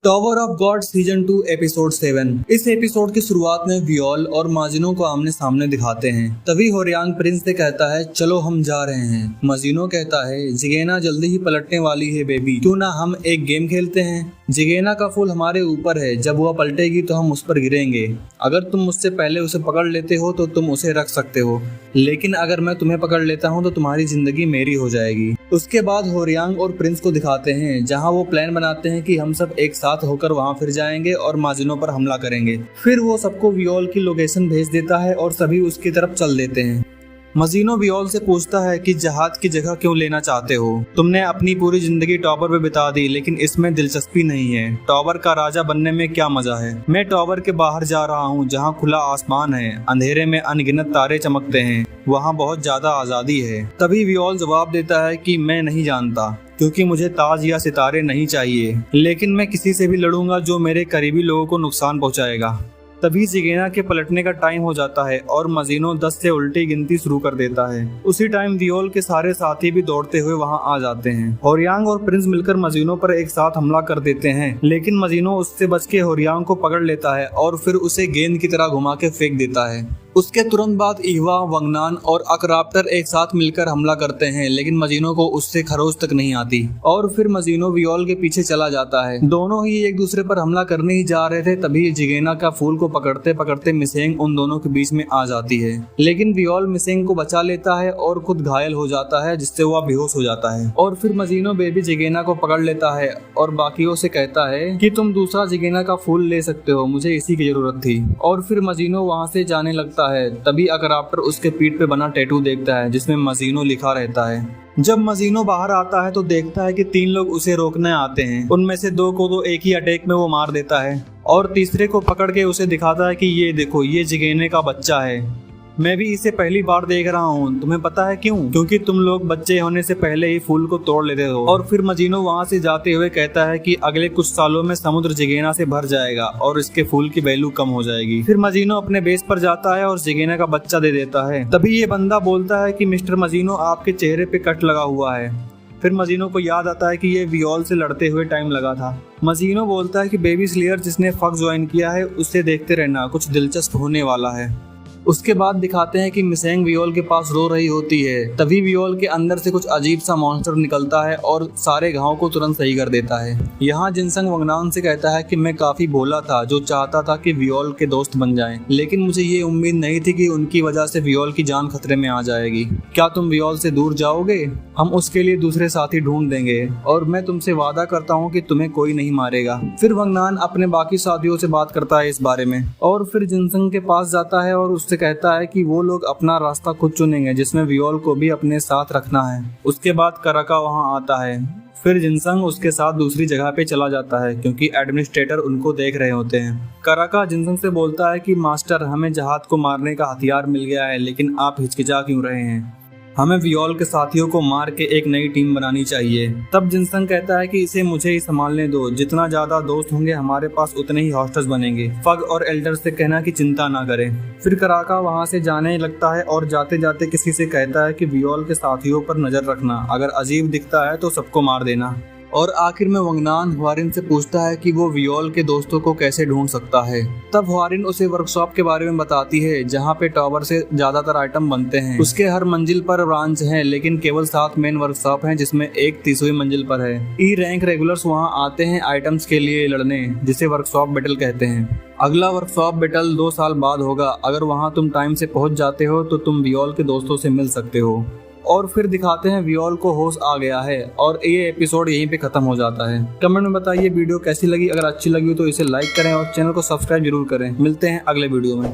Tower of God season 2 episode 7। इस episode की शुरुआत में वियोल और माजिनो को आमने सामने दिखाते हैं। तभी होरियांग प्रिंस से कहता है चलो हम जा रहे हैं। माजिनो कहता है जिगेना जल्दी ही पलटने वाली है बेबी, क्यों ना हम एक गेम खेलते हैं। जिगेना का फूल हमारे ऊपर है, जब वह पलटेगी तो हम उस पर गिरेंगे। अगर तुम मुझसे पहले उसे पकड़ लेते हो तो तुम उसे रख सकते हो, लेकिन अगर मैं तुम्हें पकड़ लेता हूँ तो तुम्हारी जिंदगी मेरी हो जाएगी। उसके बाद होरियांग और प्रिंस को दिखाते हैं जहाँ वो प्लान बनाते हैं कि हम सब एक साथ होकर वहाँ फिर जाएंगे और माजिनो पर हमला करेंगे। फिर वो सबको वियोल की लोकेशन भेज देता है और सभी उसकी तरफ चल देते हैं। माजिनो वियोल से पूछता है कि जहाज की जगह क्यों लेना चाहते हो। तुमने अपनी पूरी जिंदगी टॉवर पे बिता दी, लेकिन इसमें दिलचस्पी नहीं है। टॉवर का राजा बनने में क्या मजा है। मैं टॉवर के बाहर जा रहा हूँ जहाँ खुला आसमान है, अंधेरे में अनगिनत तारे चमकते हैं, वहाँ बहुत ज्यादा आजादी है। तभी वियोल जवाब देता है कि मैं नहीं जानता, क्योंकि मुझे ताज या सितारे नहीं चाहिए, लेकिन मैं किसी से भी लड़ूंगा जो मेरे करीबी लोगों को नुकसान पहुंचाएगा। तभी जिगेना के पलटने का टाइम हो जाता है और माजिनो 10 से उल्टी गिनती शुरू कर देता है। उसी टाइम वियोल के सारे साथी भी दौड़ते हुए वहां आ जाते हैं। होरियांग और प्रिंस मिलकर माजिनो पर एक साथ हमला कर देते हैं, लेकिन माजिनो उससे बच के होरियांग को पकड़ लेता है और फिर उसे गेंद की तरह घुमा के फेंक देता है। उसके तुरंत बाद ईवा, वंगनान और अकराप्टर एक साथ मिलकर हमला करते हैं, लेकिन माजिनो को उससे खरोच तक नहीं आती और फिर माजिनो वियोल के पीछे चला जाता है। दोनों ही एक दूसरे पर हमला करने ही जा रहे थे, तभी जिगेना का फूल को पकड़ते पकड़ते मिसेंग उन दोनों के बीच में आ जाती है, लेकिन वियोल मिसेंग को बचा लेता है और खुद घायल हो जाता है, जिससे वह बेहोश हो जाता है। और फिर माजिनो बेबी जिगेना को पकड़ लेता है और बाकियों से कहता है कि तुम दूसरा जिगेना का फूल ले सकते हो, मुझे इसी की जरूरत थी। और फिर माजिनो वहाँ से जाने लगता है। तभी अकराप्टर उसके पीठ पे बना टैटू देखता है जिसमें माजिनो लिखा रहता है। जब माजिनो बाहर आता है तो देखता है कि 3 लोग उसे रोकने आते हैं। उनमें से 2 को तो एक ही अटैक में वो मार देता है और तीसरे को पकड़ के उसे दिखाता है कि ये देखो, ये जिगेने का बच्चा है। मैं भी इसे पहली बार देख रहा हूँ, तुम्हें पता है क्यों? क्योंकि तुम लोग बच्चे होने से पहले ही फूल को तोड़ लेते हो। और फिर माजिनो वहाँ से जाते हुए कहता है कि अगले कुछ सालों में समुद्र जिगेना से भर जाएगा और इसके फूल की वैल्यू कम हो जाएगी। फिर माजिनो अपने बेस पर जाता है और जिगेना का बच्चा दे देता है। तभी ये बंदा बोलता है कि मिस्टर माजिनो, आपके चेहरे पे कट लगा हुआ है। फिर माजिनो को याद आता है कि ये वियोल से लड़ते हुए टाइम लगा था। माजिनो बोलता है कि बेबी स्लेयर जिसने फक ज्वाइन किया है उसे देखते रहना, कुछ दिलचस्प होने वाला है। उसके बाद दिखाते हैं कि मिसेंग वियोल के पास रो रही होती है। तभी वियोल के अंदर से कुछ अजीब सा मॉन्स्टर निकलता है और सारे घाव को तुरंत सही कर देता है। यहाँ जिनसंग वंगनान से कहता है कि मैं काफी भोला था जो चाहता था कि वियोल के दोस्त बन जाएं, लेकिन मुझे ये उम्मीद नहीं थी कि उनकी वजह से वियोल की जान खतरे में आ जाएगी। क्या तुम वियोल से दूर जाओगे? हम उसके लिए दूसरे साथी ढूंढ देंगे और मैं तुमसे वादा करता हूँ कि तुम्हें कोई नहीं मारेगा। फिर वंगनान अपने बाकी साथियों से बात करता है इस बारे में और फिर जिनसंग के पास जाता है और उससे कहता है कि वो लोग अपना रास्ता खुद चुनेंगे, जिसमें वियोल को भी अपने साथ रखना है। उसके बाद कराका वहाँ आता है। फिर जिनसंग उसके साथ दूसरी जगह पे चला जाता है क्योंकि एडमिनिस्ट्रेटर उनको देख रहे होते हैं। कराका जिनसंग से बोलता है कि मास्टर, हमें जहाज को मारने का हथियार मिल गया है, लेकिन आप हिचकिचा क्यों रहे हैं? हमें वियोल के साथियों को मार के एक नई टीम बनानी चाहिए। तब जिनसंग कहता है कि इसे मुझे ही संभालने दो, जितना ज्यादा दोस्त होंगे हमारे पास उतने ही हॉस्टेज बनेंगे। फग और एल्डर से कहना कि चिंता ना करें। फिर कराका वहां से जाने लगता है और जाते जाते किसी से कहता है कि वियोल के साथियों पर नजर रखना, अगर अजीब दिखता है तो सबको मार देना। और आखिर में वंगनान ह्वारिन से पूछता है कि वो वियोल के दोस्तों को कैसे ढूंढ सकता है। तब ह्वारिन उसे वर्कशॉप के बारे में बताती है जहाँ पे टावर से ज्यादातर आइटम बनते हैं। उसके हर मंजिल पर ब्रांच हैं, लेकिन केवल 7 मेन वर्कशॉप हैं, जिसमें एक 30वीं मंजिल पर है। ई रैंक रेगुलर्स वहाँ आते हैं आइटम्स के लिए लड़ने, जिसे वर्कशॉप बैटल कहते हैं। अगला वर्कशॉप बैटल 2 साल बाद होगा। अगर वहाँ तुम टाइम से पहुँच जाते हो तो तुम वियोल के दोस्तों से मिल सकते हो। और फिर दिखाते हैं वियोल को होश आ गया है और ये एपिसोड यहीं पे खत्म हो जाता है। कमेंट में बताइए वीडियो कैसी लगी। अगर अच्छी लगी हो तो इसे लाइक करें और चैनल को सब्सक्राइब जरूर करें। मिलते हैं अगले वीडियो में।